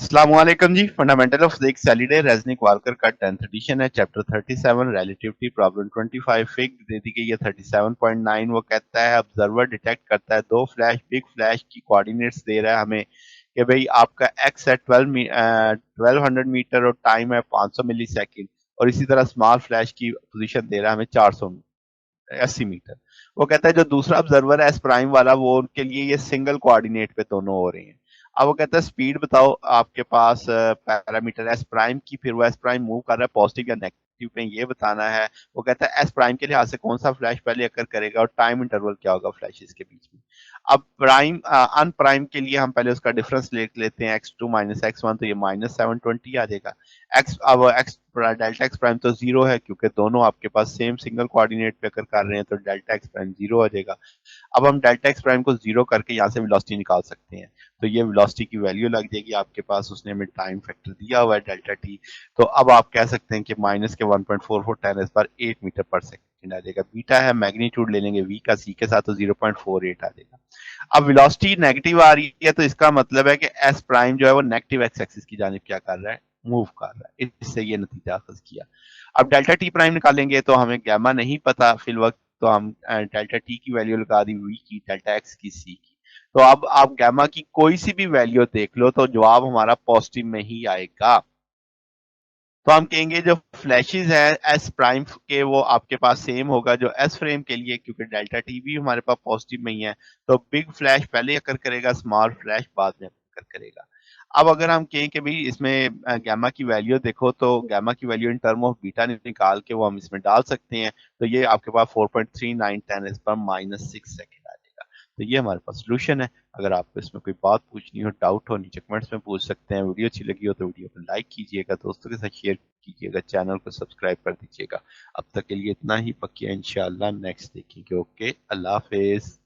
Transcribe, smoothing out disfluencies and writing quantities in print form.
अस्सलाम वालेकुम जी। Fundamental of physics Halliday Resnick Walker का 10th एडिशन है। चैप्टर 37 रिलेटिविटी प्रॉब्लम 25 फिग दे दी गई है 37.9। वो कहता है ऑब्जर्वर डिटेक्ट करता है दो फ्लैश बिग फ्लैश की कोऑर्डिनेट्स दे रहा है हमें कि भाई आपका एक्स है 1200 मीटर और टाइम है 500 मिली सेकेंड, और इसी तरह स्मॉल फ्लैश की पोजीशन दे रहा है हमें 480 मीटर। वो कहता है जो दूसरा ऑब्जर्वर है एस प्राइम वाला, वो उनके लिए ये सिंगल कोऑर्डिनेट पे दोनों हो रहे हैं। अब वो कहता है स्पीड बताओ आपके पास पैरामीटर एस प्राइम की, फिर वो एस प्राइम मूव कर रहा है पॉजिटिव या नेगेटिव पे, ये बताना है। वो कहता है एस प्राइम के लिहाज से कौन सा फ्लैश पहले अकर करेगा और टाइम इंटरवल क्या होगा फ्लैशेस के बीच में। अब प्राइम अन प्राइम के लिए हम पहले उसका डिफरेंस ले लेते हैं x2 माइनस x1, तो ये -720 आ जाएगा। एक्स अब एक्स डेल्टा एक्स प्राइम तो जीरो है क्योंकि दोनों आपके पास सेम सिंगल कोऑर्डिनेट पे अगर कर रहे हैं, तो डेल्टा एक्स प्राइम जीरो आ जाएगा। अब हम डेल्टा एक्स प्राइम को जीरो करके यहाँ से वेलोसिटी निकाल सकते हैं। तो ये वेलोसिटी की वैल्यू लग जाएगी आपके पास, उसने हमें टाइम फैक्टर दिया हुआ है डेल्टा टी। तो अब आप कह सकते हैं कि माइनस के 1.44 10 पर 8 मीटर पर सेकेंड आ जाएगा। बीटा है मैग्नीट्यूड ले लेंगे वी का सी के साथ, तो 0.48 आ जाएगा। अब वेलोसिटी नेगेटिव आ रही है, तो इसका मतलब है कि एस प्राइम जो है वो नेगेटिव एक्स एक्सिस की जानिब क्या कर रहा है, मूव कर रहा है। इससे ये नतीजा अखज किया। अब डेल्टा टी प्राइम निकालेंगे तो हमें गैमा नहीं पता फिल वक्त, तो हम डेल्टा टी की वैल्यू लगा दी वी की, डेल्टा एक्स की, सी की। तो अब आप गैमा की कोई सी भी वैल्यू देख लो तो जवाब हमारा पॉजिटिव में ही आएगा। तो हम कहेंगे जो फ्लैशेस है एस प्राइम के, वो आपके पास सेम होगा जो एस फ्रेम के लिए, क्योंकि डेल्टा टी भी हमारे पास पॉजिटिव में ही है। तो बिग फ्लैश पहले अकर करेगा, स्मॉल फ्लैश बाद में अकर करेगा। अब अगर हम कहें कि भाई इसमें गैमा की वैल्यू देखो, तो गैमा की value in term of beta निकाल के वो हम इसमें डाल सकते हैं। तो ये आपके पास 4.3910 इस पर -6 सेकेंड आ जाएगा। तो ये हमारे पास सोल्यूशन है। अगर आपको इसमें कोई बात पूछनी हो, डाउट हो, नीचे कमेंट्स में पूछ सकते हैं। वीडियो अच्छी लगी हो तो वीडियो को लाइक कीजिएगा, दोस्तों के साथ शेयर कीजिएगा, चैनल को सब्सक्राइब कर दीजिएगा। अब तक के लिए इतना ही, पक्की इंशाल्लाह नेक्स्ट देखेंगे। ओके, अल्लाह हाफिज।